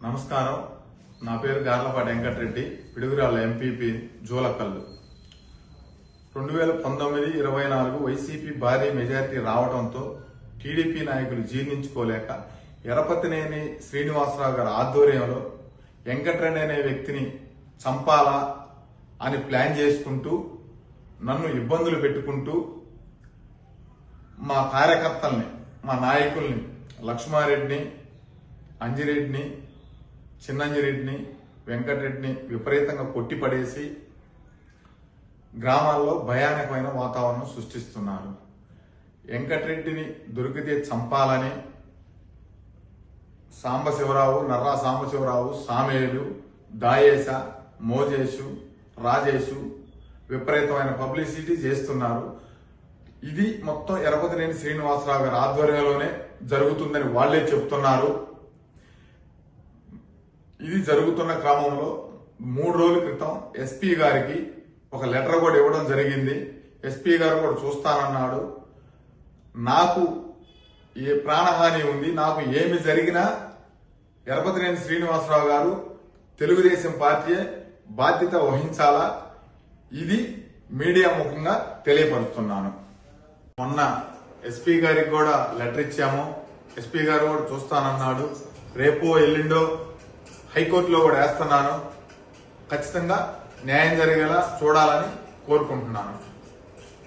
నమస్కారం. నా పేరు గార్లపాటి వెంకటరెడ్డి, పిడుగురాళ్ల ఎంపీపీ జూలకల్లు. 2019-24 వైసీపీ భారీ మెజారిటీ రావడంతో టీడీపీ నాయకులు జీర్ణించుకోలేక ఎరపతినేని శ్రీనివాసరావు గారి ఆధ్వర్యంలో వెంకటరెడ్డి అనే వ్యక్తిని చంపాలా అని ప్లాన్ చేసుకుంటూ నన్ను ఇబ్బందులు పెట్టుకుంటూ మా కార్యకర్తల్ని, మా నాయకుల్ని లక్ష్మారెడ్డిని, అంజిరెడ్డిని, చిన్నంజిరెడ్డిని, వెంకటరెడ్డిని విపరీతంగా కొట్టిపడేసి గ్రామాల్లో భయానకమైన వాతావరణం సృష్టిస్తున్నారు. వెంకటరెడ్డిని దొరికితే చంపాలని సాంబశివరావు, నర్రా సాంబశివరావు, సామేలు, దాయేశ, మోజేషు, రాజేషు విపరీతమైన పబ్లిసిటీ చేస్తున్నారు. ఇది మొత్తం ఎరపతినేని శ్రీనివాసరావు గారి ఆధ్వర్యంలోనే జరుగుతుందని వాళ్లే చెప్తున్నారు. ఇది జరుగుతున్న క్రమంలో 3 రోజుల క్రితం ఎస్పీ గారికి ఒక లెటర్ కూడా ఇవ్వడం జరిగింది. ఎస్పీ గారు కూడా చూస్తానన్నాడు. నాకు ఏ ప్రాణహాని ఉంది, నాకు ఏమి జరిగినా ఎరపతినేని శ్రీనివాసరావు గారు తెలుగుదేశం పార్టీ బాధ్యత వహించాలా, ఇది మీడియా ముఖంగా తెలియపరుస్తున్నాను. మొన్న ఎస్పీ గారికి కూడా లెటర్ ఇచ్చాము. ఎస్పీ గారు కూడా చూస్తానన్నాడు. రేపో ఎల్లుండో హైకోర్టులో కూడా వేస్తున్నాను. ఖచ్చితంగా న్యాయం జరిగేలా చూడాలని కోరుకుంటున్నాను.